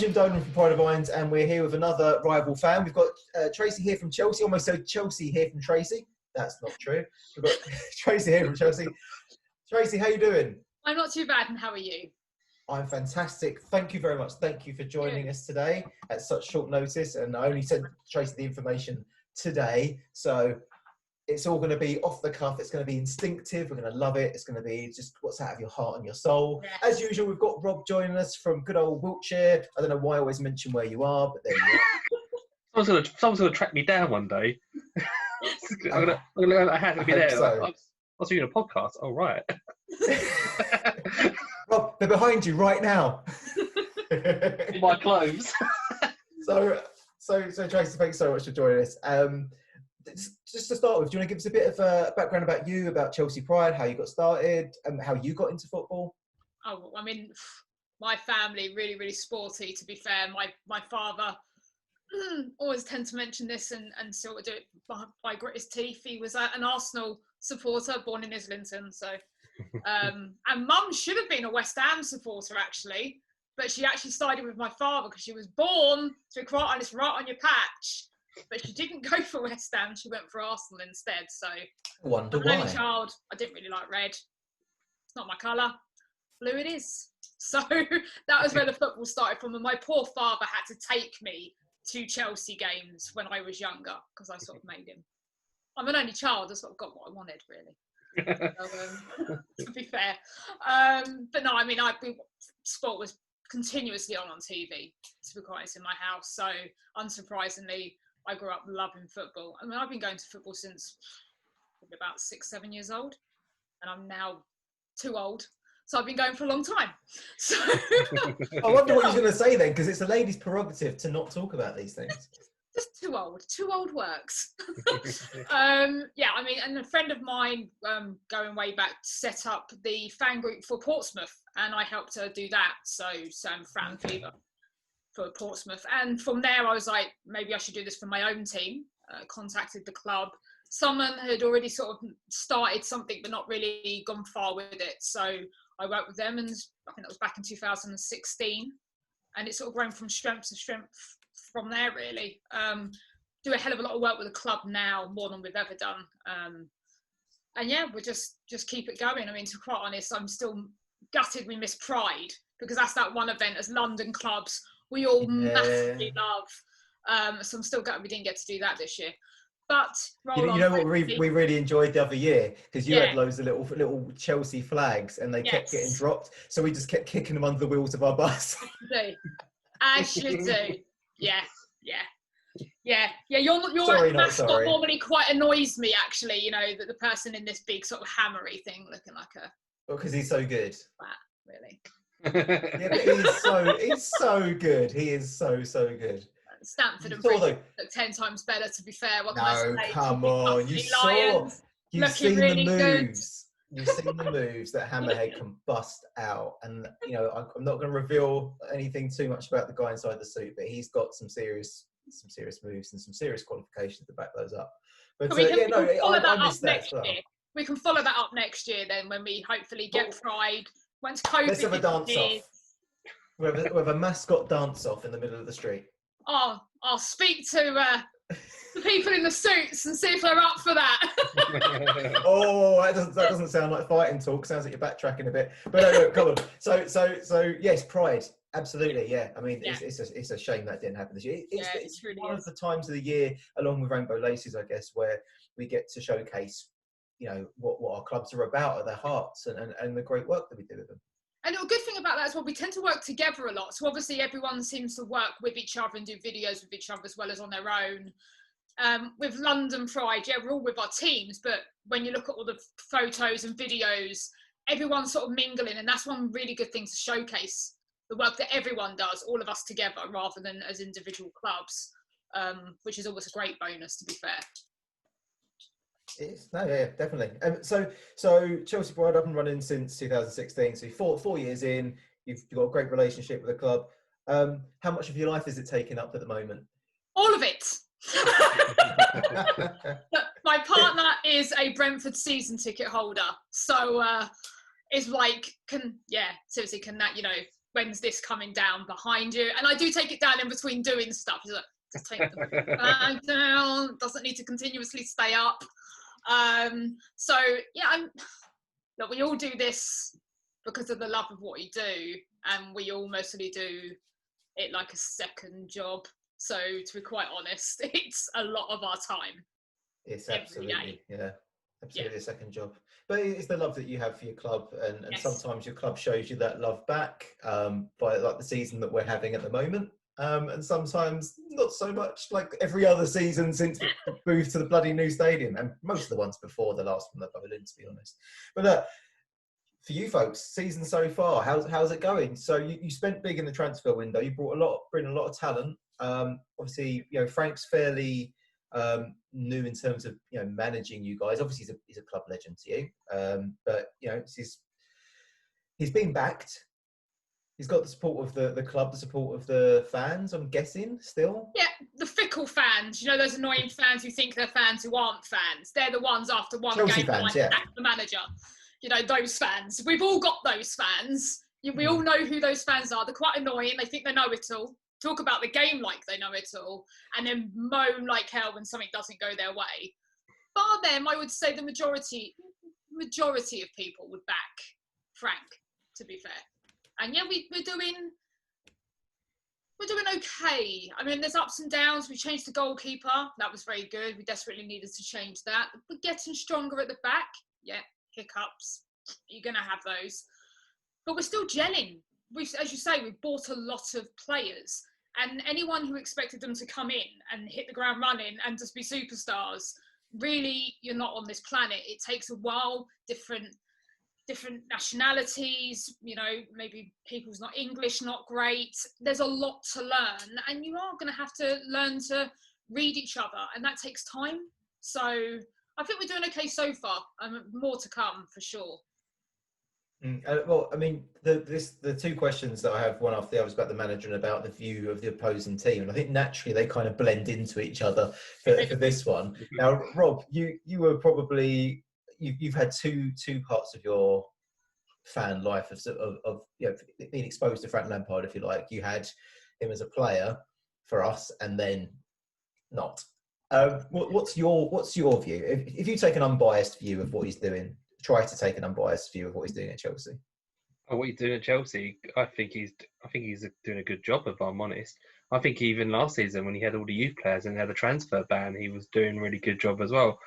Jim Dolan from Pride of Irons, and we're here with another rival fan. We've got Tracy here from Chelsea. Almost said Chelsea here from Tracy. That's not true. We've got Tracy here from Chelsea. Tracy, how you doing? I'm not too bad, and how are you? I'm fantastic. Thank you very much. Thank you for joining us today at such short notice. And I only sent Tracy the information today, so it's all going to be off the cuff. It's going to be instinctive. We're going to love it. It's going to be just what's out of your heart and your soul. Yes. As usual, we've got Rob joining us from good old Wiltshire. I don't know why I always mention where you are, but there you are. Someone's going to track me down one day. I had to be there. So. I was doing a podcast. Oh, right. Rob, they're behind you right now. In my clothes. So Tracy, thanks so much for joining us. Just to start with, do you want to give us a bit of a background about you, about Chelsea Pride, how you got started, and how you got into football? Oh, I mean, my family really, really sporty. To be fair, my father always tend to mention this and sort of do it by grit his teeth. He was an Arsenal supporter, born in Islington. So, and Mum should have been a West Ham supporter actually, but she actually sided with my father because she was born, to be quite honest, right on your patch. But she didn't go for West Ham. She went for Arsenal instead. So, wonder I'm why. an only child. I didn't really like red. It's not my colour. Blue it is. So that was where the football started from. And my poor father had to take me to Chelsea games when I was younger because I sort of made him. I'm an only child. I sort of got what I wanted, really. So, to be fair. But no, I mean, sport was continuously on TV, to be quite honest, in my house. So unsurprisingly, I grew up loving football. I mean, I've been going to football since about 6-7 years old, and I'm now too old. So I've been going for a long time. So I wonder what you're going to say then, because it's a lady's prerogative to not talk about these things. Just too old. Too old works. I mean, and a friend of mine, going way back, set up the fan group for Portsmouth, and I helped her do that. So Fran Fever for Portsmouth. And from there, I was like, maybe I should do this for my own team. Contacted the club. Someone had already sort of started something, but not really gone far with it. So I worked with them, and I think that was back in 2016. And it's sort of grown from strength to strength from there, really. Do a hell of a lot of work with the club now, more than we've ever done. And yeah, we'll just keep it going. I mean, to be quite honest, I'm still gutted we missed Pride, because that's that one event as London clubs we all massively love. So I'm still gutted we didn't get to do that this year. But you know what we really enjoyed the other year, because you had loads of little Chelsea flags, and they kept getting dropped. So we just kept kicking them under the wheels of our bus. As you do. Yeah. Your mascot normally quite annoys me, actually. You know, that the person in this big sort of hammery thing, looking like a. Well, because he's so good. Really. Yeah, but he's so good. He is so good. Stanford and Bridge look 10 times better, to be fair. What can I say? Come on. You've seen really the moves. You've seen the moves that Hammerhead can bust out. And, you know, I'm not going to reveal anything too much about the guy inside the suit, but he's got some serious moves and some serious qualifications to back those up. But I missed that as well. We can follow that up next year then, when we hopefully get Pride. Once COVID, let's have a dance-off. We'll have a mascot dance-off in the middle of the street. I'll speak to the people in the suits and see if they're up for that. Oh, that doesn't sound like fighting talk. Sounds like you're backtracking a bit. But no, come on. So yes, Pride, absolutely, yeah. I mean, it's a shame that didn't happen this year. It's really one of the times of the year, along with Rainbow Laces, I guess, where we get to showcase, you know, what our clubs are about at their hearts, and the great work that we do with them. And a good thing about that is, well, we tend to work together a lot. So obviously everyone seems to work with each other and do videos with each other as well as on their own. With London Pride, we're all with our teams, but when you look at all the photos and videos, everyone's sort of mingling, and that's one really good thing to showcase the work that everyone does, all of us together, rather than as individual clubs, which is always a great bonus, to be fair. Definitely. So Chelsea Pride up and running since 2016. So 4 years in, you've got a great relationship with the club. How much of your life is it taking up at the moment? All of it. My partner is a Brentford season ticket holder, so it's like, can that, you know, when's this coming down behind you? And I do take it down in between doing stuff. Like, just take the bag down. Doesn't need to continuously stay up. So yeah, look, we all do this because of the love of what you do, and we all mostly do it like a second job. So to be quite honest, it's a lot of our time. It's absolutely, absolutely a second job. But it's the love that you have for your club, and sometimes your club shows you that love back by like the season that we're having at the moment. And sometimes not so much, like every other season since we moved to the bloody new stadium, and most of the ones before the last one that I in, to be honest. But for you folks, season so far, how's it going? So you spent big in the transfer window. You bring a lot of talent. Obviously, Frank's fairly new in terms of managing you guys. Obviously, he's a club legend to you, but he's been backed. He's got the support of the club, the support of the fans, I'm guessing, still. Yeah, the fickle fans. Those annoying fans who think they're fans who aren't fans. They're the ones after one Chelsea game fans, like the manager. Those fans. We've all got those fans. We all know who those fans are. They're quite annoying. They think they know it all. Talk about the game like they know it all, and then moan like hell when something doesn't go their way. Bar them, I would say the majority of people would back Frank, to be fair. And yeah, we're doing okay. I mean, there's ups and downs. We changed the goalkeeper. That was very good. We desperately needed to change that. We're getting stronger at the back. Yeah, hiccups. You're going to have those. But we're still gelling. As you say, we've bought a lot of players. And anyone who expected them to come in and hit the ground running and just be superstars, really, you're not on this planet. It takes a while, different nationalities, maybe people's not English, not great. There's a lot to learn, and you are going to have to learn to read each other, and that takes time. So I think we're doing okay so far. More to come for sure. Well, I mean, the two questions that I have, one after the other, is about the manager and about the view of the opposing team, and I think naturally they kind of blend into each other for this one. Now, Rob, you were probably you've had two parts of your fan life of being exposed to Frank Lampard, if you like. You had him as a player for us, and then not. What's your view? If you take an unbiased view of what he's doing, try to take an unbiased view of what he's doing at Chelsea. Oh, what he's doing at Chelsea, I think he's doing a good job, if I'm honest. I think even last season when he had all the youth players and had the transfer ban, he was doing a really good job as well.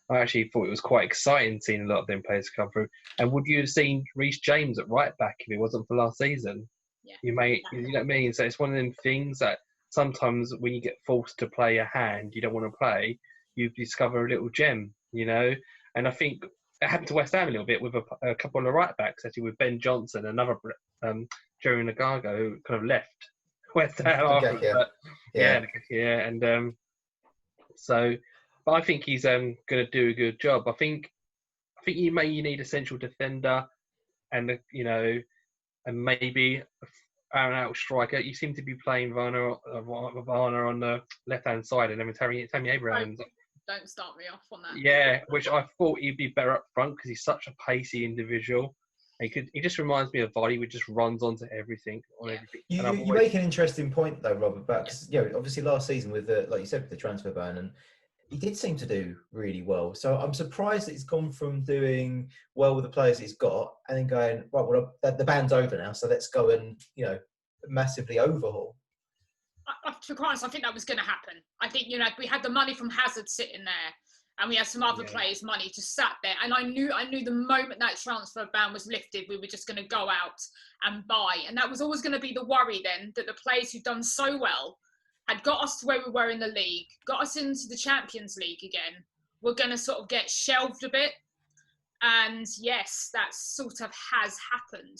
I actually thought it was quite exciting seeing a lot of them players come through. And would you have seen Reece James at right back if it wasn't for last season? Yeah, you know what I mean? So it's one of them things that sometimes when you get forced to play a hand you don't want to play, you discover a little gem, And I think it happened to West Ham a little bit with a couple of right backs, actually, with Ben Johnson, another Jerry Nagago, who kind of left West Ham after. But I think he's going to do a good job. I think you need a central defender, and and maybe an out striker. You seem to be playing Varner on the left hand side, and then Tammy Abraham. Don't start me off on that. Yeah, which I thought he'd be better up front because he's such a pacey individual. He just reminds me of Vardy, who just runs onto everything. You make an interesting point though, Rob, about obviously last season with like you said, with the transfer ban, and he did seem to do really well. So I'm surprised that he's gone from doing well with the players he's got and then going, right, well, the ban's over now, so let's go and massively overhaul. To be honest, I think that was going to happen. I think, we had the money from Hazard sitting there, and we had some other players' money just sat there. And I knew the moment that transfer ban was lifted, we were just going to go out and buy. And that was always going to be the worry then, that the players who'd done so well, had got us to where we were in the league, got us into the Champions League again, were going to sort of get shelved a bit. And yes, that sort of has happened.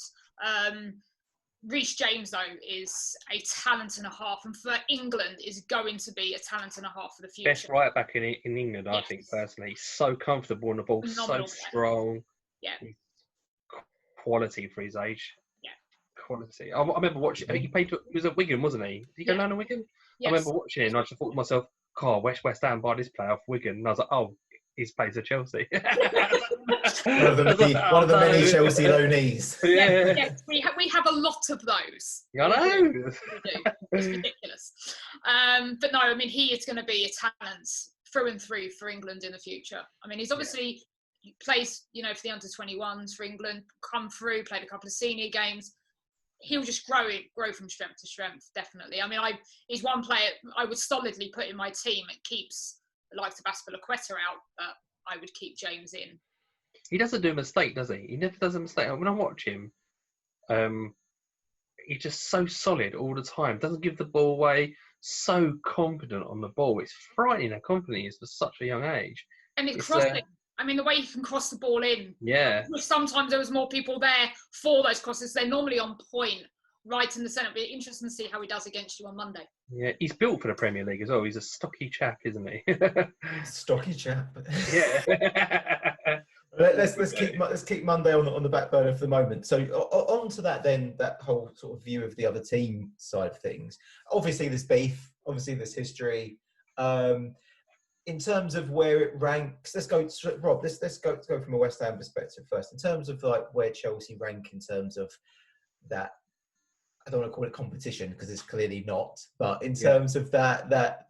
Reece James, though, is a talent and a half, and for England is going to be a talent and a half for the future. Best right back in England, I think, personally. He's so comfortable on the ball, phenomenal, so strong. Yeah. Quality for his age. Yeah. Quality. I remember watching, I think he was at Wigan, wasn't he? Did he go down to Wigan? Yes. I remember watching it and I just thought to myself, West Ham buy this player off Wigan. And I was like, oh, his place at Chelsea. one of the many Chelsea loanees. Yeah. Yes, we have a lot of those. I know. We do. It's ridiculous. But no, I mean, he is going to be a talent through and through for England in the future. I mean, he's obviously plays, for the under-21s for England, come through, played a couple of senior games. He'll just grow from strength to strength, definitely. I mean, he's one player I would solidly put in my team. It keeps the likes of Aspilicueta out, but I would keep James in. He doesn't do a mistake, does he? He never does a mistake. When I watch him, he's just so solid all the time. Doesn't give the ball away. So confident on the ball. It's frightening how confident he is for such a young age. And it's crossing. I mean, the way he can cross the ball in. Yeah. Sometimes there was more people there for those crosses. They're normally on point, right in the centre. But it's interesting to see how he does against you on Monday. Yeah, he's built for the Premier League as well. He's a stocky chap, isn't he? Stocky chap. Yeah. Let's keep Monday on the back burner for the moment. So on to that then, that whole sort of view of the other team side of things. Obviously there's beef, obviously there's history. In terms of where it ranks, let's go from a West Ham perspective first. In terms of like where Chelsea rank in terms of that, I don't want to call it competition because it's clearly not, but in terms of that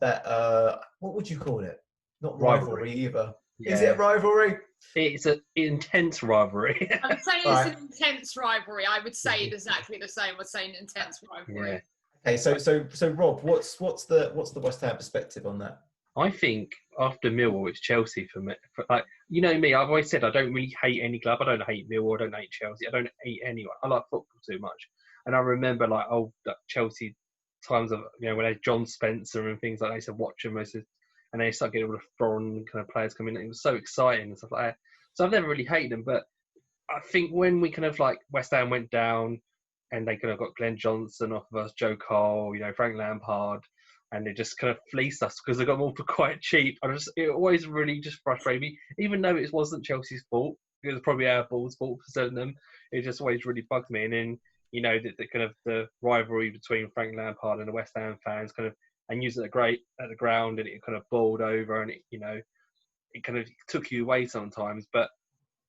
what would you call it? Not rivalry either. Yeah. Is it a rivalry? It's an intense rivalry. I would say it's an intense rivalry. I would say it exactly the same. I would say an intense rivalry. Yeah. Okay, so Rob, what's the West Ham perspective on that? I think after Millwall, it's Chelsea for me. Like, you know me, I've always said I don't really hate any club. I don't hate Millwall. I don't hate Chelsea. I don't hate anyone. I like football too much. And I remember like old Chelsea times of when they had John Spencer and things like that. I used to watch them, and they started getting all the foreign kind of players coming in. It was so exciting and stuff like that. So I've never really hated them, but I think when we kind of like West Ham went down, and they kind of got Glenn Johnson off of us, Joe Cole, Frank Lampard. And they just kind of fleeced us because they got them all for quite cheap. It always really just frustrated me, even though it wasn't Chelsea's fault. It was probably our fault for selling them. It just always really bugged me. And then, the kind of the rivalry between Frank Lampard and the West Ham fans and using it at the ground, and it kind of boiled over, and it kind of took you away sometimes. But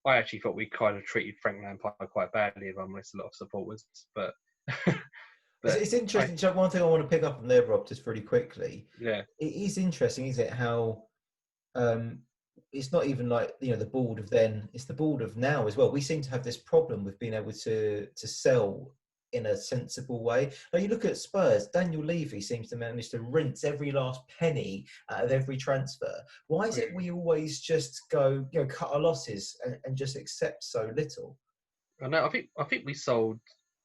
I actually thought we kind of treated Frank Lampard quite badly, if I'm honest, a lot of supporters. But it's interesting. One thing I want to pick up on there, Rob, just really quickly. Yeah, it is interesting, isn't it? How it's not even like the board of then; it's the board of now as well. We seem to have this problem with being able to sell in a sensible way. Now you look at Spurs. Daniel Levy seems to manage to rinse every last penny out of every transfer. Why is it we always just go, cut our losses and just accept so little? I know. I think we sold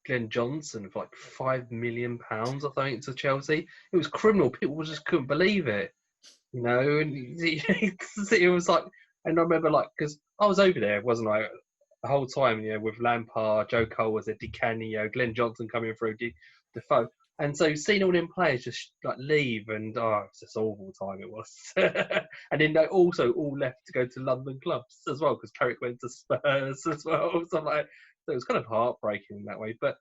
Glenn Johnson for like £5 million or something to Chelsea. It was criminal. People just couldn't believe it, and it was like. And I remember because I was over there, wasn't I, the whole time, with Lampard, Joe Cole was there, Di Canio, Glenn Johnson coming through, Defoe, and so seeing all them players just like leave, and it's just awful time it was. And then they also all left to go to London clubs as well, because Carrick went to Spurs as well. So it was kind of heartbreaking in that way. But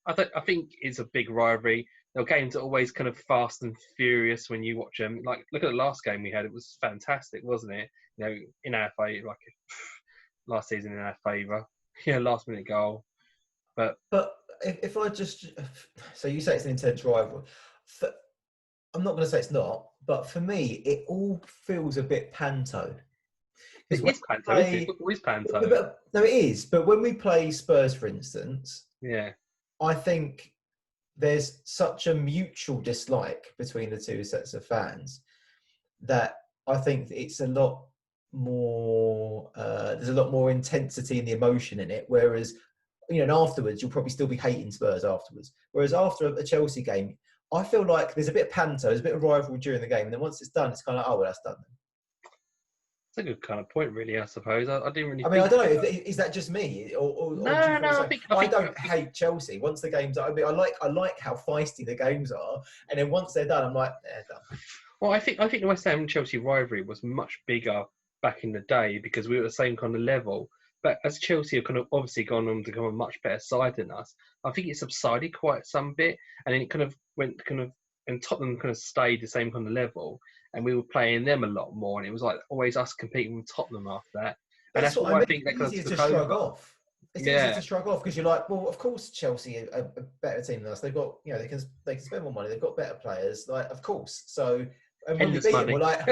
I think it's a big rivalry. The games are always kind of fast and furious when you watch them. Like, look at the last game we had. It was fantastic, wasn't it? In our favour, last season in our favour. Last minute goal. But if I just... So you say it's an intense rivalry. I'm not going to say it's not, but for me, it all feels a bit panto. It's panto, isn't it? It's always panto. No, it is. But when we play Spurs, for instance, I think there's such a mutual dislike between the two sets of fans that I think it's a lot more. There's a lot more intensity in the emotion in it. Whereas, and afterwards, you'll probably still be hating Spurs afterwards. Whereas after a Chelsea game, I feel like there's a bit of panto, there's a bit of rivalry during the game, and then once it's done, it's kind of like, oh, well, that's done then. It's a good kind of point, really, I suppose. I didn't really. I mean, I don't know. Is that just me, or no? I don't hate Chelsea. Once the games are, I like how feisty the games are, and then once they're done, I'm like, they're done. Well, I think the West Ham and Chelsea rivalry was much bigger back in the day because we were at the same kind of level. But as Chelsea have kind of obviously gone on to become a much better side than us, I think it subsided quite some bit, and then it kind of went and Tottenham kind of stayed the same kind of level, and we were playing them a lot more, and it was like always us competing with Tottenham after that. And that's what I think that kind of took over. It's easy to shrug off because you're like, well, of course Chelsea are a better team than us. They've got, they can spend more money. They've got better players. Like, of course. So, and when we beat them, we're like,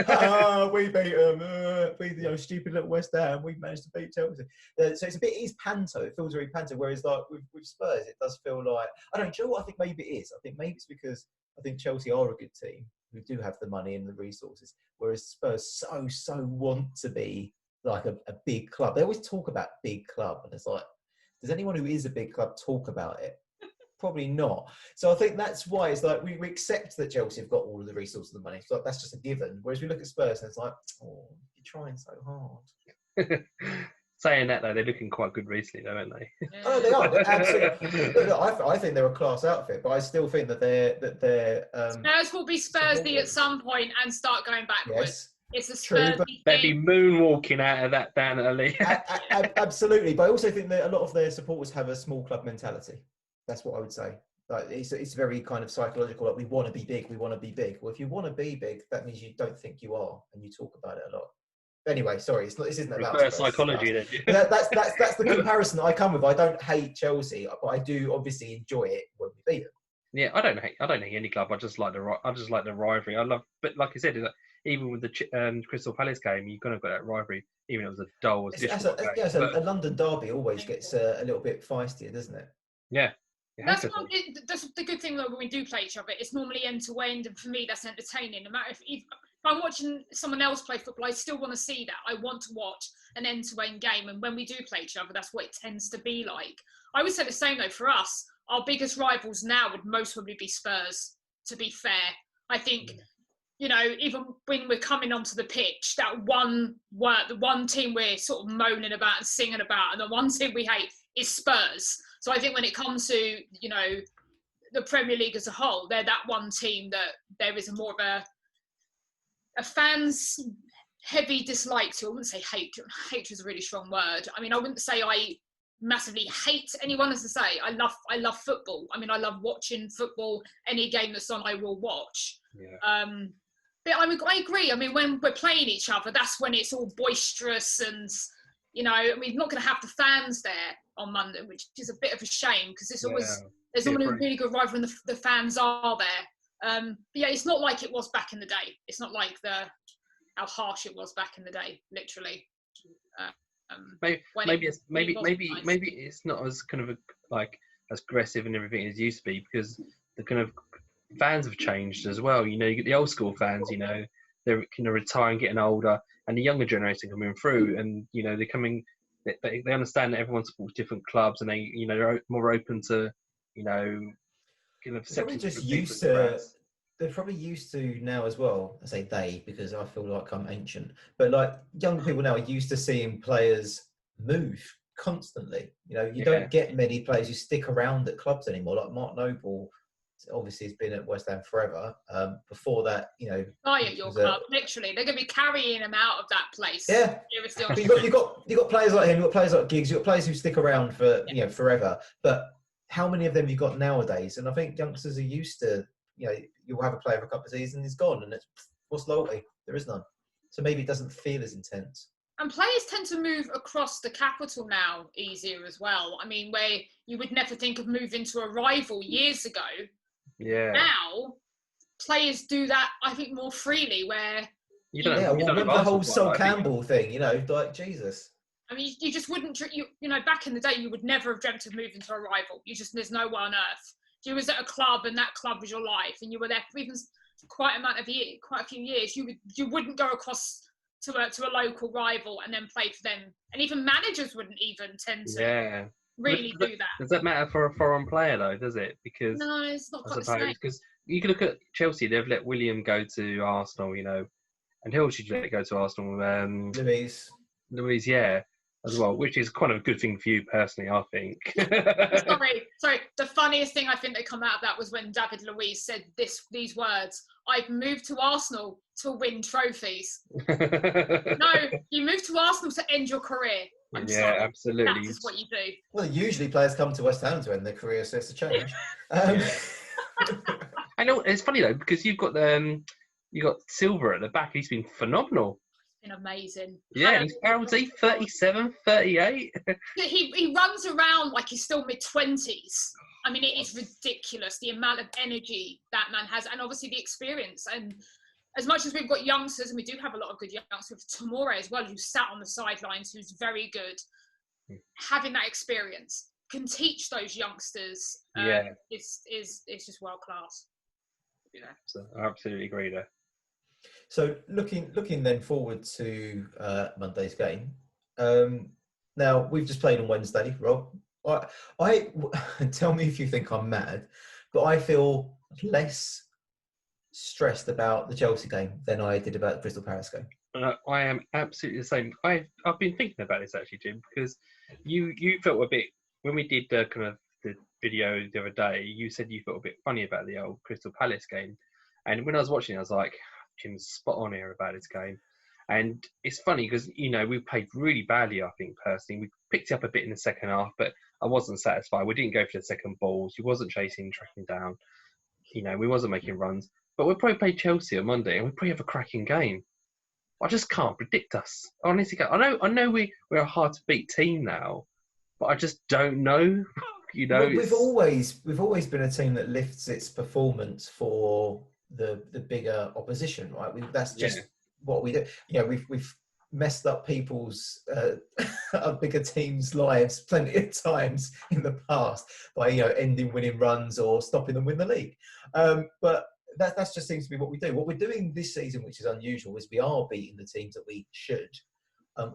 we beat them. Stupid little West Ham. We managed to beat Chelsea. So it's a bit, it's panto. It feels very panto. Whereas like with Spurs, it does feel like, I don't know. Do you know what I think maybe it is? I think maybe it's because I think Chelsea are a good team who do have the money and the resources, whereas Spurs so want to be like a big club. They always talk about big club, and it's like, does anyone who is a big club talk about it? Probably not. So I think that's why it's like we accept that Chelsea have got all of the resources and the money. So that's just a given. Whereas we look at Spurs and it's like, oh, you're trying so hard. Saying that though, they're looking quite good recently, though, aren't they? Yeah. Oh, they are absolutely. Look, I think they're a class outfit, but I still think that they're. Spurs will be Spursy at some point and start going backwards. Yes. It's a Spursy thing. They'd be moonwalking out of that down at the league. Absolutely, but I also think that a lot of their supporters have a small club mentality. That's what I would say. Like it's very kind of psychological. Like we want to be big, we want to be big. Well, if you want to be big, that means you don't think you are, and you talk about it a lot. Anyway, sorry, this isn't about psychology. Then that's the comparison that I come with. I don't hate Chelsea, but I do obviously enjoy it when we beat them. Yeah, I don't hate any club. I just like the rivalry. I love, but like I said, even with the Crystal Palace game, you kind of got that rivalry, even if it was a dull. A London derby always gets a little bit feistier, doesn't it? Yeah. That's the good thing though when we do play each other. It's normally end to end, and for me, that's entertaining. No matter if I'm watching someone else play football, I still want to see that. I want to watch an end to end game, and when we do play each other, that's what it tends to be like. I would say the same though for us. Our biggest rivals now would most probably be Spurs. To be fair, I think. Even when we're coming onto the pitch, that the one team we're sort of moaning about and singing about, and the one team we hate is Spurs. So I think when it comes to, the Premier League as a whole, they're that one team that there is more of a fans heavy dislike to. I wouldn't say hate. Hate is a really strong word. I mean, I wouldn't say I massively hate anyone, as I say. I love football. I mean, I love watching football. Any game that's on, I will watch. Yeah. But I agree. I mean, when we're playing each other, that's when it's all boisterous and, we're not going to have the fans there on Monday, which is a bit of a shame because there's always a really good rivalry and the fans are there. But yeah, it's not like it was back in the day. It's not like how harsh it was back in the day, literally. Maybe it's not as kind of as aggressive and everything as it used to be because the kind of fans have changed as well. You get the old school fans. They're retiring, getting older, and the younger generation coming through, and they're coming. They understand that everyone supports different clubs, and they're more open to kind of. They're probably just used to. They're probably used to now as well. I say they because I feel like I'm ancient, but like young people now are used to seeing players move constantly. You don't get many players who stick around at clubs anymore. Like Mark Noble, obviously, has been at West Ham forever. Before that, at your club, literally, they're going to be carrying him out of that place. Yeah, but you got players like him. You got players like Giggs. You got players who stick around for forever. But how many of them you got nowadays? And I think youngsters are used to. You'll have a player for a couple of seasons, he's gone, and what's loyalty? There is none. So maybe it doesn't feel as intense. And players tend to move across the capital now easier as well. I mean, where you would never think of moving to a rival years ago. Yeah. Now, players do that, I think, more freely. Where remember the whole Sol Campbell thing? Like Jesus. I mean, you just wouldn't. Back in the day, you would never have dreamt of moving to a rival. There's no one on earth. You was at a club and that club was your life, and you were there for even quite a few years. You wouldn't go across to a local rival and then play for them, and even managers wouldn't even tend to really do that. Does that matter for a foreign player though? Does it? Because no, it's not quite the same. Because you can look at Chelsea; they've let William go to Arsenal, and who else should you let go to Arsenal? Luis, yeah. As well, which is kind of a good thing for you personally, I think. Sorry. The funniest thing I think that come out of that was when David Luiz said these words: "I've moved to Arsenal to win trophies." No, you moved to Arsenal to end your career. I'm sorry. Absolutely. That's what you do. Well, usually players come to West Ham to end their career, so it's a change. I know it's funny though because you've got you got Silver at the back. He's been phenomenal. It's been amazing. Yeah, he's how old is he? 37, 38? He runs around like he's still mid-20s. I mean, it is ridiculous the amount of energy that man has, and obviously the experience. And as much as we've got youngsters, and we do have a lot of good youngsters, with Tomore as well, who sat on the sidelines, who's very good, having that experience can teach those youngsters. It's just world class. Yeah, so I absolutely agree there. So looking then forward to Monday's game. Now we've just played on Wednesday, Rob. I tell me if you think I'm mad, but I feel less stressed about the Chelsea game than I did about the Crystal Palace game. I am absolutely the same. I've been thinking about this actually, Jim, because you felt a bit when we did the kind of the video the other day. You said you felt a bit funny about the old Crystal Palace game, and when I was watching, I was like, Jim's spot on here about this game. And it's funny because, you know, we played really badly, I think, personally. We picked it up a bit in the second half, but I wasn't satisfied. We didn't go for the second balls. We wasn't chasing, tracking down. You know, we wasn't making runs. But we'll probably play Chelsea on Monday, and we'll probably have a cracking game. I just can't predict us. Honestly, I know we're a hard-to-beat team now, but I just don't know. You know, we've always been a team that lifts its performance for the bigger opposition, right? That's just what we do. You know, we've messed up people's bigger teams' lives plenty of times in the past by, you know, ending winning runs or stopping them win the league. But that just seems to be what we do. What we're doing this season, which is unusual, is we are beating the teams that we should,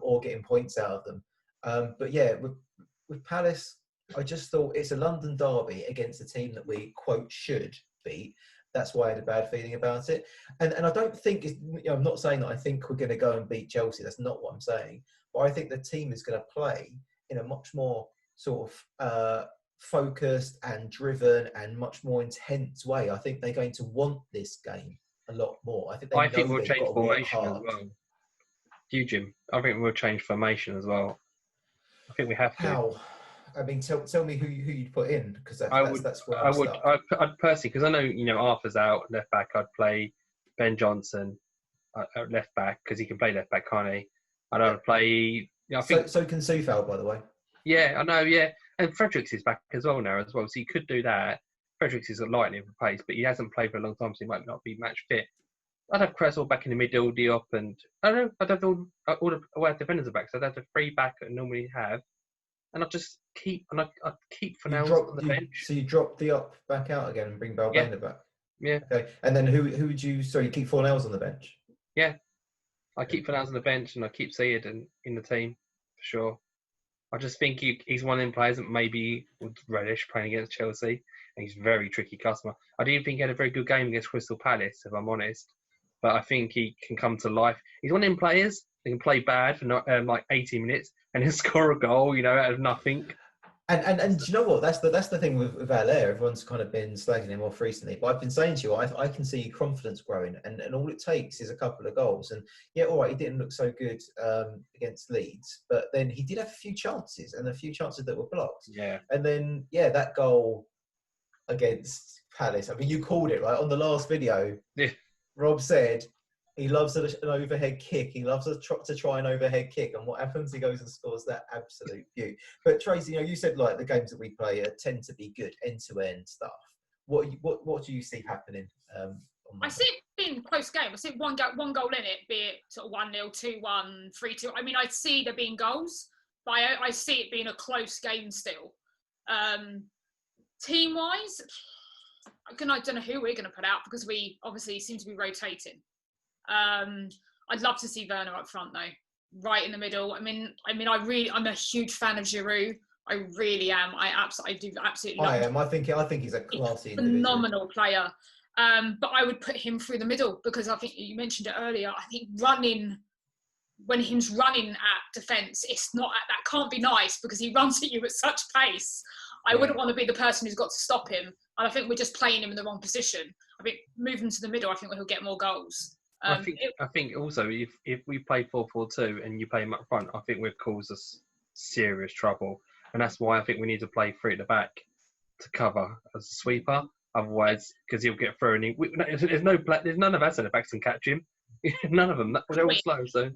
or getting points out of them. But yeah, with Palace, I just thought it's a London derby against a team that we, quote, should beat. That's why I had a bad feeling about it. And I don't think, you know, I'm not saying that I think we're going to go and beat Chelsea. That's not what I'm saying. But I think the team is going to play in a much more sort of focused and driven and much more intense way. I think they're going to want this game a lot more. I think we'll change formation as well. Do you, Jim? I think we'll change formation as well. I think we have to. How? I mean, tell me who you'd put in, because that's where I'd personally, because I know, you know, Arthur's out left back. I'd play Ben Johnson at left back because he can play left back, can't he? And I'd play. You know, I think so can Soufal, by the way. Yeah, I know. Yeah, and Fredericks is back as well now as well, so you could do that. Fredericks is lightly replaced, but he hasn't played for a long time, so he might not be match fit. I'd have Cresswell back in the middle, Diop, and I don't know. I'd have all the away defenders are back, so I'd have the three back that I normally have. And I'd just keep Fornals on the bench. So you drop Diop back out again and bring Balbena back? Yeah. Okay. And then who would you... Sorry, you keep Fornals on the bench? Yeah. I keep Fornals on the bench and I keep Syed in the team, for sure. I just think he's one of them players that maybe would relish playing against Chelsea. And he's a very tricky customer. I didn't think he had a very good game against Crystal Palace, if I'm honest. But I think he can come to life. He's one of them players that can play bad for like 80 minutes and then score a goal, you know, out of nothing. And do you know what? That's the thing with Allaire. Everyone's kind of been slagging him off recently. But I've been saying to you, I can see confidence growing. And all it takes is a couple of goals. And yeah, all right, he didn't look so good against Leeds. But then he did have a few chances, and a few chances that were blocked. Yeah. And then, yeah, that goal against Palace. I mean, you called it, right? On the last video, Rob said he loves an overhead kick. He loves to try an overhead kick. And what happens? He goes and scores that absolute beaut. But Tracy, you know, you said like the games that we play tend to be good end-to-end stuff. What do you see happening? I see it being a close game. I see one goal in it, be it sort of 1-0, 2-1, 3-2. I mean, I see there being goals, but I see it being a close game still. Team-wise, I don't know who we're going to put out because we obviously seem to be rotating. I'd love to see Werner up front though, right in the middle. I mean, I'm a huge fan of Giroud. I really am. I do absolutely love him. I think he's a classy, phenomenal player. But I would put him through the middle because I think you mentioned it earlier. I think when he's running at defence, that can't be nice because he runs at you at such pace. I wouldn't want to be the person who's got to stop him. And I think we're just playing him in the wrong position. I think moving to the middle, I think he'll get more goals. I think also if we play 4-4-2 and you play him up front, I think we've caused us serious trouble. And that's why I think we need to play three at the back to cover as a sweeper. Otherwise, because he'll get thrown. There's none of our centre backs can catch him. None of them. They're all slow. So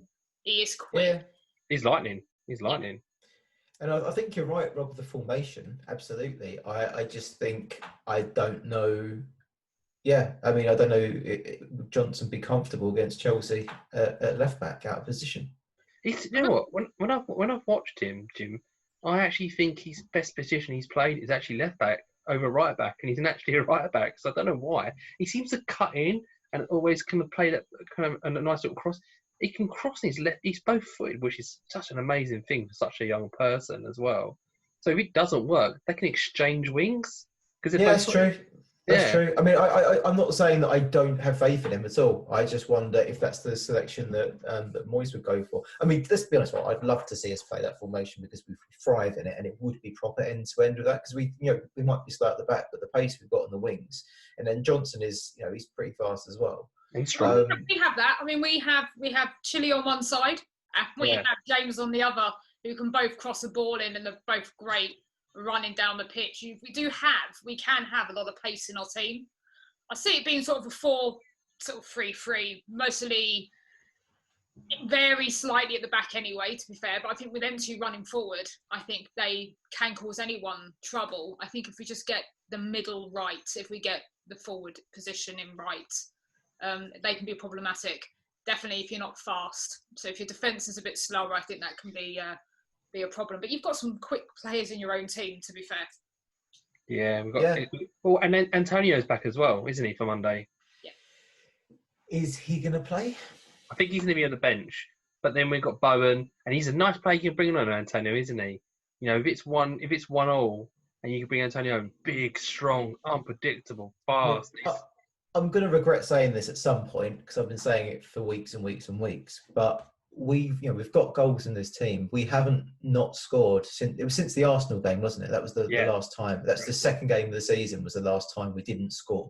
he is quick. Yeah. He's lightning. He's lightning. And I think you're right, Rob, with the formation. Absolutely. I just think I don't know. Yeah, I mean, I don't know. Would Johnson be comfortable against Chelsea at left back out of position? You know what? When I've watched him, Jim, I actually think his best position he's played is actually left back over right back, and he's actually a right back. So I don't know why he seems to cut in and always kind of play that kind of a nice little cross. He can cross his left. He's both footed, which is such an amazing thing for such a young person as well. So if it doesn't work, they can exchange wings. That's true. That's true. I mean, I'm not saying that I don't have faith in him at all. I just wonder if that's the selection that Moyes would go for. I mean, let's be honest, I'd love to see us play that formation because we thrive in it, and it would be proper end to end with that because we might be slow at the back, but the pace we've got on the wings, and then Johnson is, he's pretty fast as well. And strong. We have that. I mean, we have Chile on one side, and we have James on the other, who can both cross the ball in, and they're both great running down the pitch. We can have a lot of pace in our team. I see it being sort of a 4-3-3, mostly. It varies slightly at the back anyway, to be fair, but I think with them two running forward, I think they can cause anyone trouble. I think if we just get the middle right, if we get the forward position in right, they can be problematic. Definitely if you're not fast. So if your defence is a bit slower, I think that can be a problem. But you've got some quick players in your own team, to be fair. Yeah, we've got. Yeah. Oh, and then Antonio's back as well, isn't he, for Monday? Yeah. Is he going to play? I think he's going to be on the bench. But then we've got Bowen, and he's a nice player you can bring on Antonio, isn't he? If it's 1-1, and you can bring Antonio on, big, strong, unpredictable, fast. I'm going to regret saying this at some point because I've been saying it for weeks and weeks and weeks. But we've got goals in this team. We haven't not scored since the Arsenal game, wasn't it? That was the last time. That's the second game of the season was the last time we didn't score.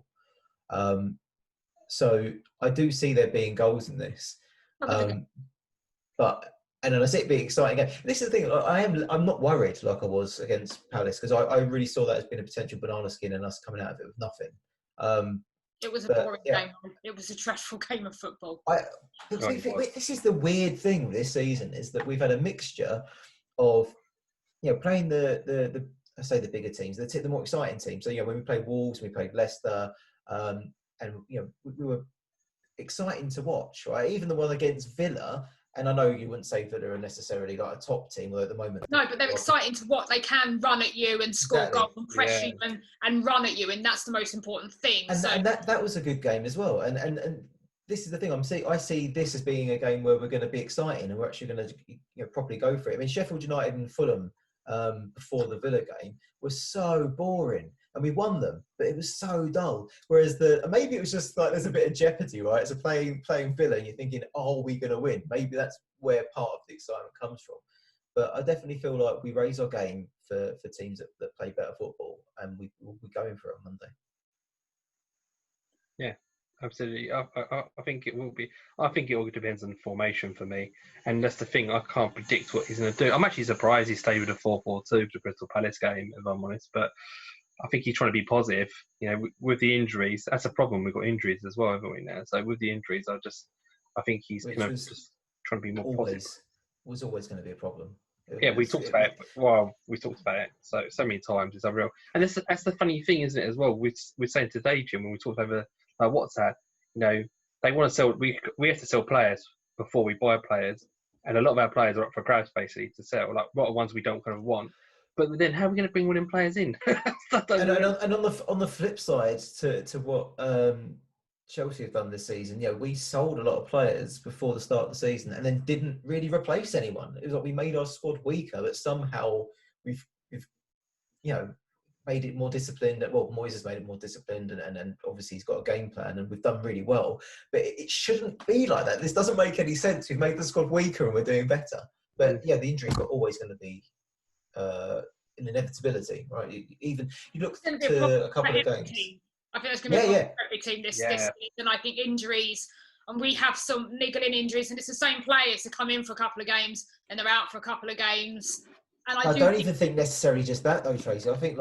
So I do see there being goals in this. But then I see it being exciting. This is the thing. I'm not worried like I was against Palace because I really saw that as being a potential banana skin and us coming out of it with nothing. It was a boring game. It was a dreadful game of football. This is the weird thing this season is that we've had a mixture of, playing the I say the bigger teams, the more exciting teams. So when we played Wolves, we played Leicester, and we were exciting to watch, right? Even the one against Villa. And I know you wouldn't say Villa are necessarily like a top team, although at the moment... No, but they're exciting to watch. They can run at you and score goals and press you and run at you, and that's the most important thing. And that was a good game as well. And this is the thing, I see this as being a game where we're going to be exciting and we're actually going to properly go for it. I mean, Sheffield United and Fulham before the Villa game was so boring. And we won them, but it was so dull. Whereas maybe it was just like there's a bit of jeopardy, right? So playing Villa, and you're thinking, are we going to win? Maybe that's where part of the excitement comes from. But I definitely feel like we raise our game for teams that play better football, and we'll be going for it on Monday. Yeah, absolutely. I think it will be. I think it all depends on the formation for me, and that's the thing. I can't predict what he's going to do. I'm actually surprised he stayed with a 4-4-2 for the Crystal Palace game, if I'm honest, but. I think he's trying to be positive, with the injuries. That's a problem. We've got injuries as well, haven't we now? So with the injuries, I think he's just trying to be more positive. Was always going to be a problem. We talked about it. Well, we talked about it so many times. It's unreal. And that's the funny thing, isn't it? As well, we're saying today, Jim, when we talked over WhatsApp, they want to sell. We have to sell players before we buy players, and a lot of our players are up for grabs basically to sell. Like what are ones we don't kind of want. But then, how are we going to bring winning players in? and on the flip side, to what Chelsea have done this season, we sold a lot of players before the start of the season, and then didn't really replace anyone. It was like we made our squad weaker, but somehow we've made it more disciplined. Well, Moyes has made it more disciplined, and obviously he's got a game plan, and we've done really well. But it shouldn't be like that. This doesn't make any sense. We've made the squad weaker, and we're doing better. But the injuries are always going to be. An inevitability, right? You look to a couple of games. I think there's going to be a perfect team this season. I think injuries, and we have some niggling injuries, and it's the same players that come in for a couple of games and they're out for a couple of games. And I don't even think necessarily just that though, Tracy. I think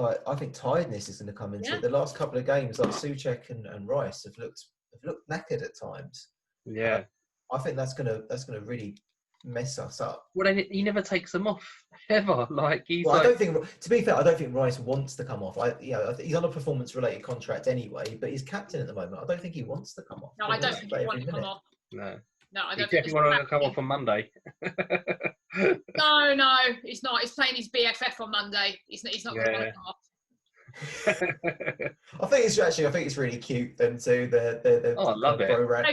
tiredness is going to come into it. The last couple of games, like Soucek and Rice, have looked knackered at times. Yeah, I think that's gonna really mess us up. Well, he never takes them off ever. Like he's. Well, I don't think. To be fair, I don't think Rice wants to come off. He's on a performance-related contract anyway, but he's captain at the moment. I don't think he wants to come off. No, I don't think he wants to come off. No, I don't. He definitely want to come off on Monday. No, he's not. He's playing his BFF on Monday. He's not going to come off. I think it's really cute them too. The I love it.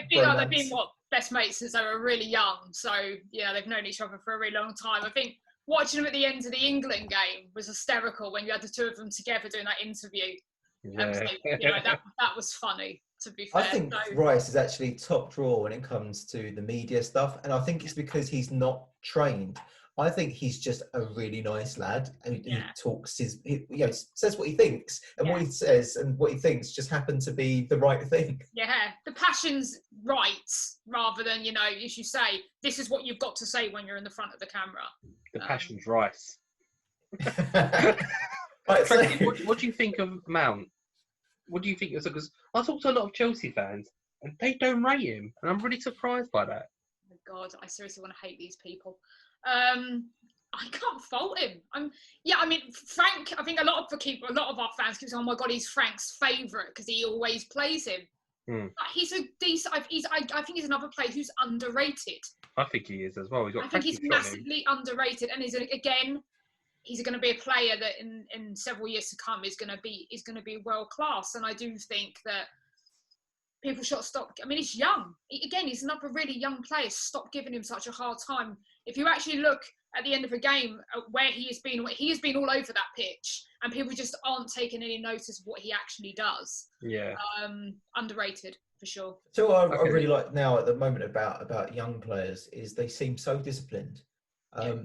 They've been best mates since they were really young. So they've known each other for a really long time. I think watching them at the end of the England game was hysterical when you had the two of them together doing that interview. Yeah. So, that was funny. To be fair, I think Rice is actually top drawer when it comes to the media stuff, and I think it's because he's not trained. I think he's just a really nice lad, and he talks says what he thinks, and what he says and what he thinks just happen to be the right thing. Yeah, the passion's right, rather than as you say, this is what you've got to say when you're in the front of the camera. The passion's Rice. Right, so, what do you think of Mount? What do you think? Because I talk to a lot of Chelsea fans, and they don't rate him, and I'm really surprised by that. Oh my God, I seriously want to hate these people. I can't fault him. Frank. I think a lot of our fans keep saying, "Oh my God, he's Frank's favourite because he always plays him." But he's a decent. I think he's another player who's underrated. I think he is as well. I think he's massively underrated, and he's going to be a player that in several years to come is going to be world class. And I do think that people should stop. I mean, he's young. He's another really young player. Stop giving him such a hard time. If you actually look at the end of a game where he has been all over that pitch, and people just aren't taking any notice of what he actually does. Yeah. Underrated for sure. So I really like now at the moment about young players is they seem so disciplined.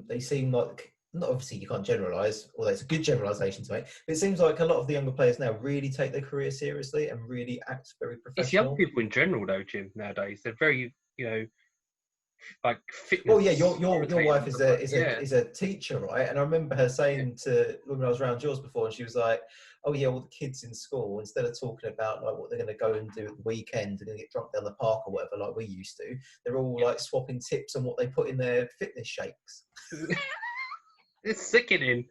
They seem like. Not obviously you can't generalise, although it's a good generalisation to make. But it seems like a lot of the younger players now really take their career seriously and really act very professional. It's young people in general, though, Jim. Nowadays, they're very, like fitness. Well, yeah, your wife is a teacher, right? And I remember her saying to when I was around yours before, and she was like, "Oh yeah, all the kids in school, instead of talking about like what they're going to go and do at the weekend, they're going to get drunk down the park or whatever, like we used to. They're all like swapping tips on what they put in their fitness shakes." It's sickening.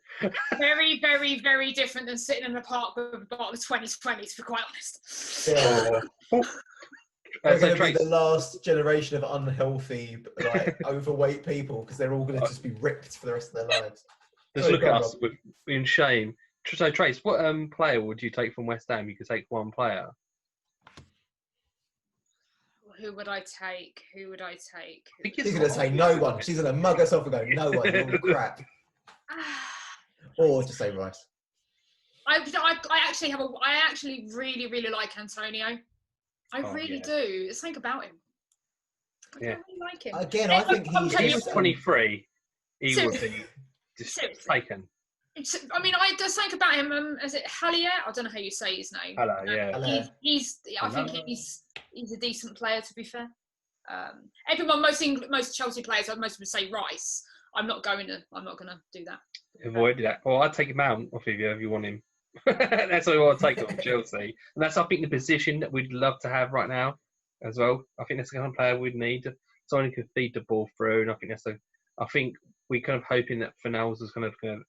Very, very, very different than sitting in the park with a bottle of 2020, to be quite honest. Yeah. They're going to be the last generation of unhealthy, overweight people because they're all going to just be ripped for the rest of their lives. Just look at us in shame. So, Trace, what player would you take from West Ham? You could take one player. Who would I take? She's going to say no one. She's going to mug us off and go, no one, you're all crap. Or just say Rice. I actually really, really like Antonio. I really do. There's something about him. I really like him. Again, I think he's 23. He would be just taken. There's something about him. Is it Hallier? I don't know how you say his name. Hello, yeah. I think he's a decent player. To be fair, most Chelsea players, most would say Rice. I'm not going to do that. Avoid that. Well, I'd take him out off of you if you want him. That's what I want to take on Chelsea. And that's, I think, the position that we'd love to have right now as well. I think that's the kind of player we'd need. Someone who can feed the ball through. And I think we're kind of hoping that Fornals is kind of going to...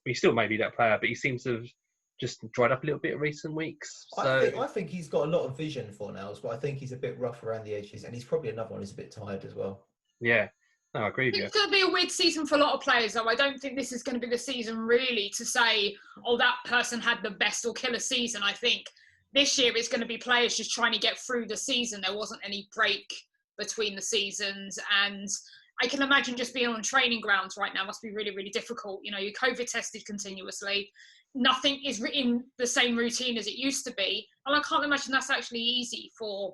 He still may be that player, but he seems to have just dried up a little bit in recent weeks. So I think he's got a lot of vision for Fornals, but I think he's a bit rough around the edges. And he's probably another one who's a bit tired as well. Yeah. No, I agree with you. It's going to be a weird season for a lot of players, though. I don't think this is going to be the season really to say, oh, that person had the best or killer season. I think this year it's going to be players just trying to get through the season. There wasn't any break between the seasons. And I can imagine just being on training grounds right now must be really, really difficult. You're COVID tested continuously. Nothing is in the same routine as it used to be. And I can't imagine that's actually easy for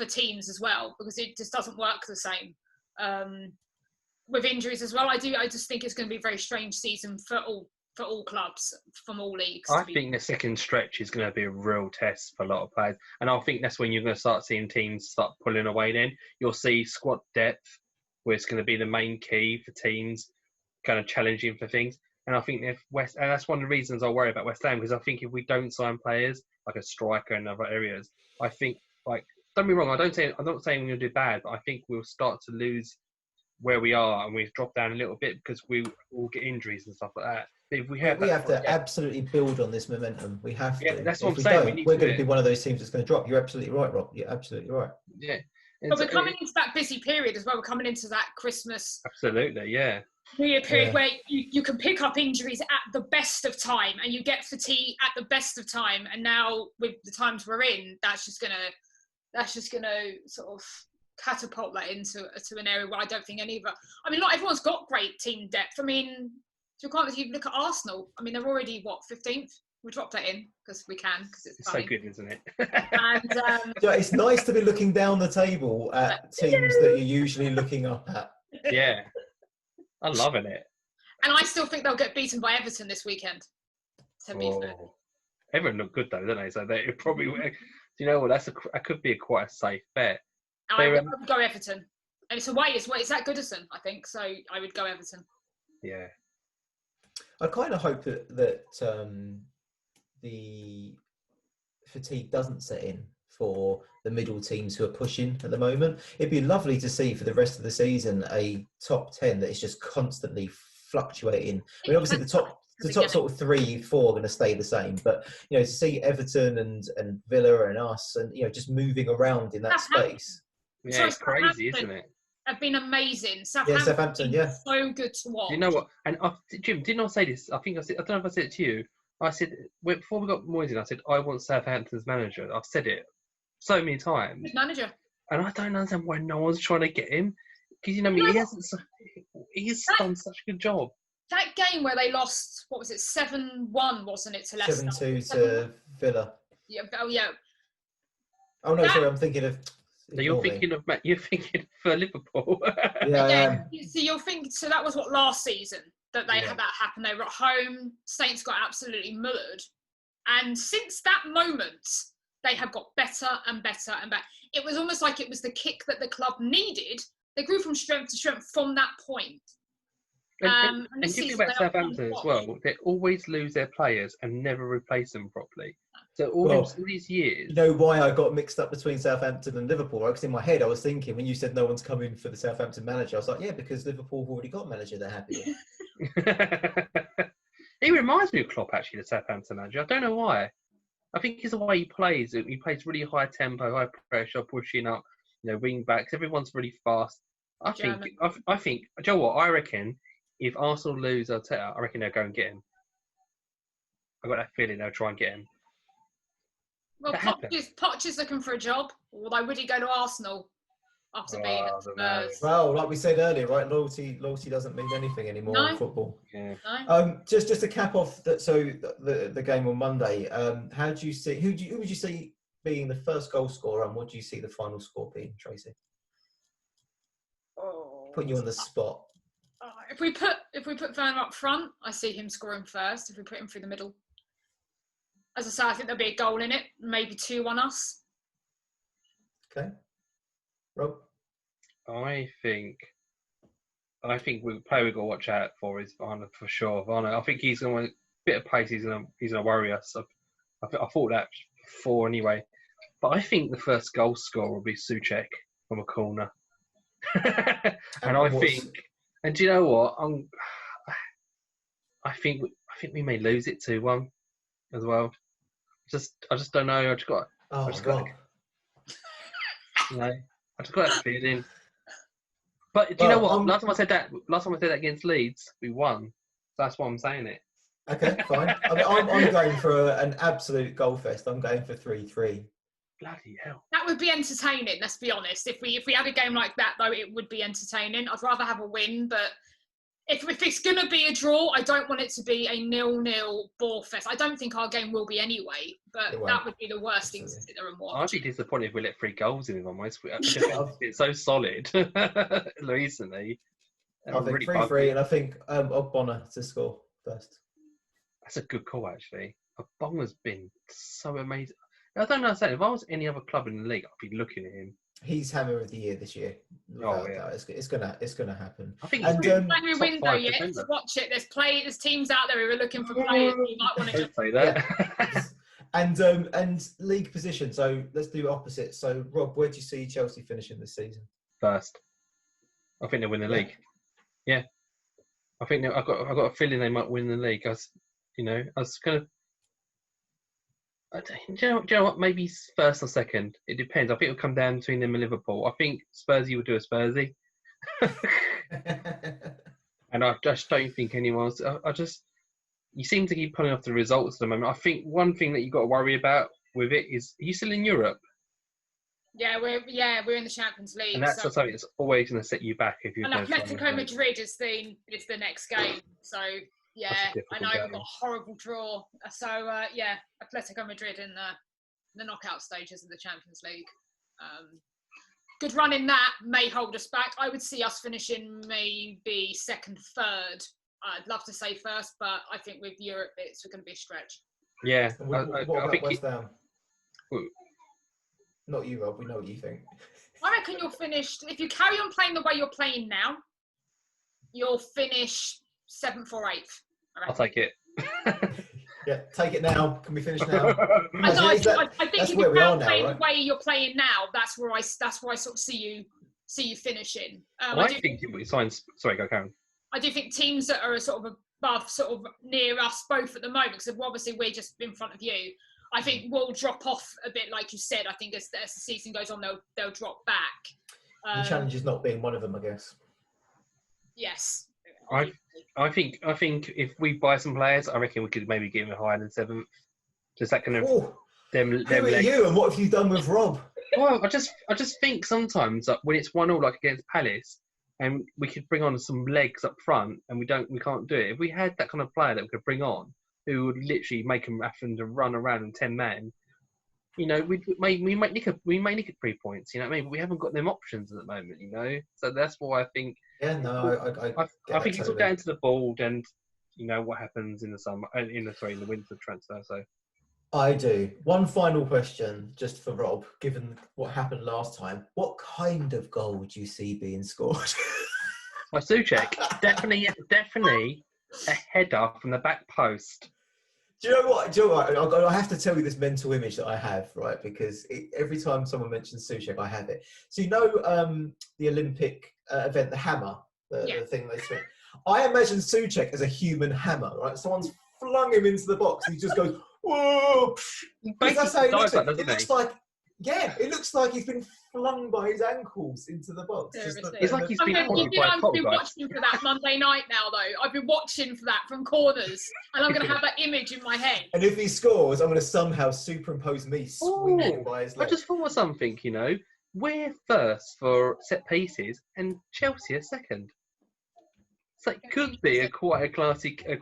teams as well, because it just doesn't work the same. With injuries as well, I just think it's going to be a very strange season for all clubs from all leagues. I think the second stretch is going to be a real test for a lot of players, and I think that's when you're going to start seeing teams start pulling away. Then you'll see squad depth, where it's going to be the main key for teams, kind of challenging for things. And I think and that's one of the reasons I worry about West Ham, because I think if we don't sign players like a striker and other areas, I think, like, don't be wrong, I'm not saying we're going to do bad, but I think we'll start to lose where we are, and we've dropped down a little bit because we all get injuries and stuff like that. But if we have to absolutely build on this momentum. We have to. That's what I'm saying. We're going to be one of those teams that's going to drop. You're absolutely right, Rob. You're absolutely right. Yeah. But we're coming into that busy period as well. We're coming into that Christmas. Absolutely, yeah. New Year period where you can pick up injuries at the best of time, and you get fatigue at the best of time. And now with the times we're in, that's just gonna sort of catapult that into an area where I don't think any of it. I mean, not everyone's got great team depth. I mean, you can't even look at Arsenal. I mean, they're already 15th. We dropped that in because we can, because it's funny. So good, isn't it? And it's nice to be looking down the table at teams that you're usually looking up at. Yeah, I'm loving it. And I still think they'll get beaten by Everton this weekend. To be fair. Everyone look good though, don't they? So they probably. Do you know what? That could be quite a safe bet. I would go Everton, and it's away. It's at Goodison, I think. So I would go Everton. Yeah. I kind of hope that the fatigue doesn't set in for the middle teams who are pushing at the moment. It'd be lovely to see for the rest of the season a top 10 that is just constantly fluctuating. I mean, obviously the top sort of 3-4 are going to stay the same, but to see Everton and Villa and us and just moving around in that space. Yeah, it's crazy, isn't it? Have been amazing. Southampton, so good to watch. You know what? And Jim, didn't I say this? I think I said. I don't know if I said it to you. I said before we got Moyes in, I said I want Southampton's manager. I've said it so many times. Good manager. And I don't understand why no one's trying to get him, because he's done such a good job. That game where they lost, what was it, 7-1, wasn't it, to Leicester? 7-2 to Villa. Yeah. Oh yeah. Oh no, sorry, I'm thinking of. No, you're thinking for Liverpool. Yeah. So you'll think. So that was what last season that they had that happen. They were at home. Saints got absolutely mullered, and since that moment, they have got better and better and better. It was almost like it was the kick that the club needed. They grew from strength to strength from that point. And you think about Southampton as well. They always lose their players and never replace them properly. So all these years. You know why I got mixed up between Southampton and Liverpool? Because in my head I was thinking, when you said no one's coming for the Southampton manager, I was like, yeah, because Liverpool have already got a manager they're happy with. He reminds me of Klopp, actually, the Southampton manager. I don't know why. I think it's the way he plays. He plays really high tempo, high pressure, pushing up, wing backs. Everyone's really fast. I think. Do you know what? I reckon if Arsenal lose Arteta, I reckon they'll go and get him. I've got that feeling they'll try and get him. Well, Poch is looking for a job. Although would he go to Arsenal after being at Spurs? Well, like we said earlier, right? Loyalty doesn't mean anything anymore in football. Yeah. No. Just to cap off the game on Monday. How do you see who would you see being the first goal scorer, and what do you see the final score being, Tracy? Putting you on the spot. If we put Werner up front, I see him scoring first. If we put him through the middle, as I say, I think there'll be a goal in it, maybe 2 on us. Okay, Rob. I think the player we've got to watch out for is Werner for sure. Werner, I think he's going to bit of pace. He's going to worry us. I thought that before anyway. But I think the first goal scorer will be Soucek from a corner. And do you know what? I think we may lose it 2-1 as well. I just don't know. I just got that feeling. But do you know what? Last time I said that against Leeds, we won. So that's why I'm saying it. Okay, fine. I mean, I'm going for an absolute goal fest. I'm going for 3-3. Bloody hell. That would be entertaining, let's be honest. If we had a game like that, though, it would be entertaining. I'd rather have a win, but if it's going to be a draw, I don't want it to be a 0-0 ball fest. I don't think our game will be anyway, but that would be the worst thing to sit there and watch. I'd be disappointed if we let 3 goals in one way. It's so solid recently. I think 3-3, and I think Ogbonna to score first. That's a good call, actually. Ogbonna's been so amazing. I don't understand. If I was any other club in the league, I'd be looking at him. He's Hammer of the Year this year. It's gonna happen. I think it's January window yet to watch it. There's teams out there who are looking for players. You might want to just say that. Yeah. And league position. So let's do opposite. So Rob, where do you see Chelsea finishing this season? First. I think they'll win the league. Yeah. I think I've got a feeling they might win the league. I was kind of. Do you know what? Maybe first or second. It depends. I think it'll come down between them and Liverpool. I think Spursy will do a Spursy. And I just don't think anyone's. You seem to keep pulling off the results at the moment. I think one thing that you've got to worry about with it is, are you still in Europe? Yeah, we're in the Champions League. And that's something that's always going to set you back if you're. And Atletico Madrid is the next game. So yeah, I know we've got a horrible draw. So Atletico Madrid in the knockout stages of the Champions League. Good run in that may hold us back. I would see us finishing maybe second, third. I'd love to say first, but I think with Europe, it's going to be a stretch. Yeah. What about West Ham? Not you, Rob. We know what you think. I reckon you'll finish, if you carry on playing the way you're playing now, you'll finish 7th or 8th. I'll take it. Yeah, take it now. Can we finish now? I think if you carry on playing the way you're playing now, that's where I sort of see you finishing. I think if we sign. Sorry, go Karen. I do think teams that are sort of above, sort of near us both at the moment, because obviously we're just in front of you. I think we'll drop off a bit, like you said. I think as the season goes on, they'll drop back. The challenge is not being one of them, I guess. Yes. I think if we buy some players, I reckon we could maybe get them higher than 7th. Just that kind of Who are you, and what have you done with Rob? Well, I just think sometimes when it's 1-1 like against Palace, and we could bring on some legs up front, and we can't do it. If we had that kind of player that we could bring on, who would literally make them having to run around in 10 men, we might nick 3 points. You know what I mean? But we haven't got them options at the moment. So that's why I think. Yeah, no, I think it's all down to the board and what happens in the summer, in the winter transfer. So. I do. One final question, just for Rob. Given what happened last time, what kind of goal would you see being scored? By Soucek, definitely a header from the back post. Do you know what? I have to tell you this mental image that I have, right? Because every time someone mentions Soucek, I have it. So the Olympic event, the hammer, the thing they swing. I imagine Soucek as a human hammer, right? Someone's flung him into the box and he just goes, whoa! That's how he looks like. It looks like he's been flung by his ankles into the box. It's like he's been I've been watching for that Monday night now, though. I've been watching for that from corners, and I'm going to have that image in my head. And if he scores, I'm going to somehow superimpose me swinging by his leg. I just thought of something, We're first for set pieces, and Chelsea are second. So it could be quite a classic, a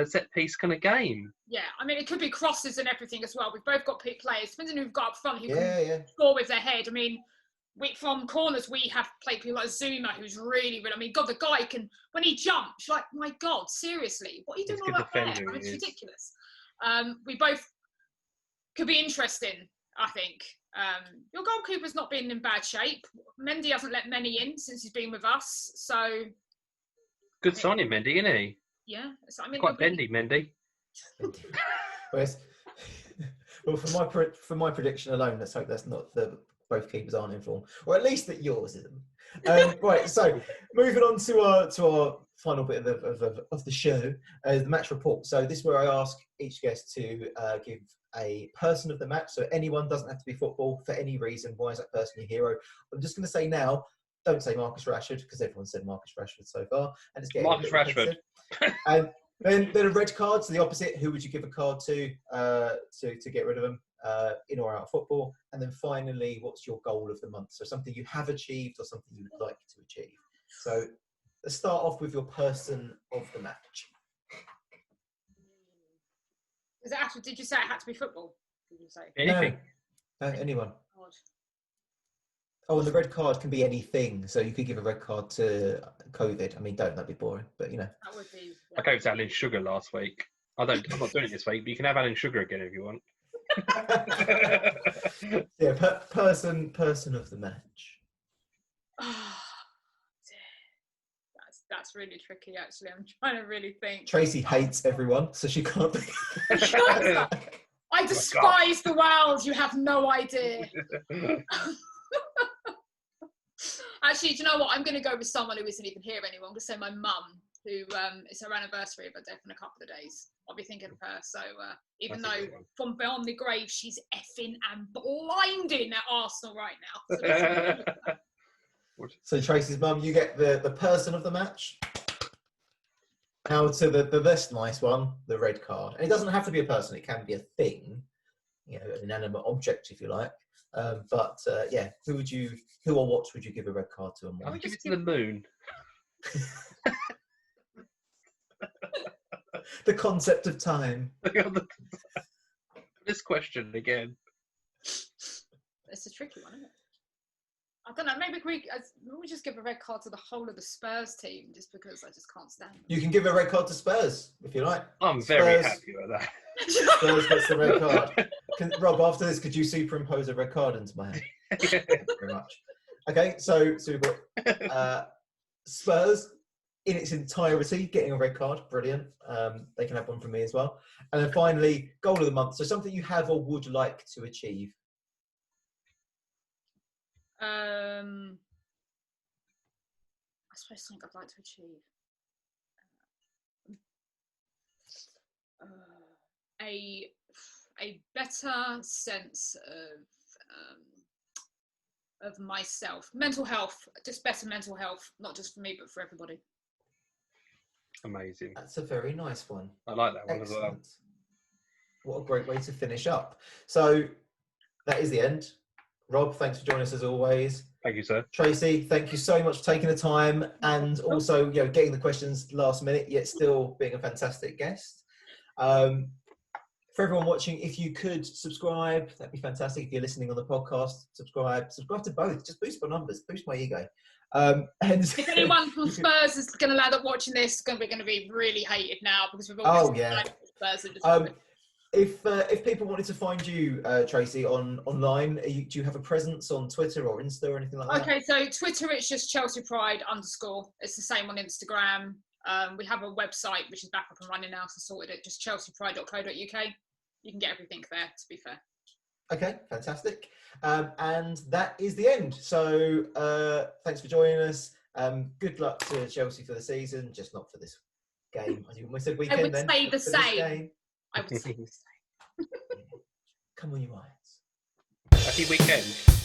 set piece kind of game. Yeah, I mean, it could be crosses and everything as well. We've both got players, depending on who we've got up front, who can score with their head. I mean, from corners, we have played people like Zuma, who's really, I mean, God, the guy can, when he jumps, like, my God, seriously, what are you doing all up there? I mean, it's ridiculous. We both could be interesting, I think. Your goalkeeper's not been in bad shape. Mendy hasn't let many in since he's been with us, so... Good signing, Mendy, isn't he? Yeah. Quite bendy, Mendy. Well, for my prediction alone, let's hope that's not both keepers aren't in form, or at least that yours isn't. Right. So moving on to our final bit of the show, the match report. So this is where I ask each guest to give a person of the match. So anyone, doesn't have to be football, for any reason. Why is that person your hero? I'm just going to say now. Don't say Marcus Rashford, because everyone said Marcus Rashford so far, and it's getting Marcus Rashford. And then a red card. So the opposite. Who would you give a card to get rid of them, in or out of football? And then finally, what's your goal of the month? So something you have achieved or something you would like to achieve. So let's start off with your person of the match. Is it actually? Did you say it had to be football? Did you say anything? No, anyone. God. Oh, and the red card can be anything. So you could give a red card to COVID. I mean, that'd be boring, but That would be. Yeah. I gave to Alan Sugar last week. I'm not doing it this week, but you can have Alan Sugar again if you want. Yeah, person of the match. That's really tricky, actually. I'm trying to really think. Tracy hates everyone, so she can't. I despise the world. You have no idea. Actually, do you know what? I'm going to go with someone who isn't even here anymore. I'm going to say my mum, who it's her anniversary of her death in a couple of days. I'll be thinking of her. So even though from beyond the grave, she's effing and blinding at Arsenal right now. So Tracy's mum, you get the person of the match. Now to the less nice one, the red card. And it doesn't have to be a person; it can be a thing, you know, an inanimate object, if you like. But who or what would you give a red card to? And I would give it to the moon. The concept of time. This question again. It's a tricky one, isn't it? I don't know. Maybe we just give a red card to the whole of the Spurs team, just because I just can't stand them. You can give a red card to Spurs if you like. I'm very happy with that. Spurs gets the red card. Rob, after this, could you superimpose a red card into my hand? Thank you very much. Okay, so we've got Spurs in its entirety getting a red card. Brilliant. They can have one from me as well. And then finally, goal of the month. So something you have or would like to achieve. I suppose something I'd like to achieve. A better sense of myself, mental health, just better mental health, not just for me but for everybody. Amazing. That's a very nice one. I like that one as well. What a great way to finish up. So that is the end. Rob, thanks for joining us as always. Thank you, sir. Tracy, thank you so much for taking the time and also, you know, getting the questions last minute, yet still being a fantastic guest. For everyone watching, if you could subscribe, that'd be fantastic. If you're listening on the podcast, subscribe to both. Just boost my numbers, boost my ego. And if anyone from Spurs is going to land up watching this, we're going to be really hated now because we've all Spurs are just if people wanted to find you, Tracy, online, do you have a presence on Twitter or Insta or anything like that? Okay, so Twitter, it's just Chelsea Pride _. It's the same on Instagram. We have a website which is back up and running now, so sorted it. Just chelseapride.co.uk. You can get everything there, to be fair. Okay, fantastic. And that is the end. So thanks for joining us. Good luck to Chelsea for the season, just not for this game. I almost said weekend. I would say the same. I would say the same. Come on, you Irons. Happy weekend.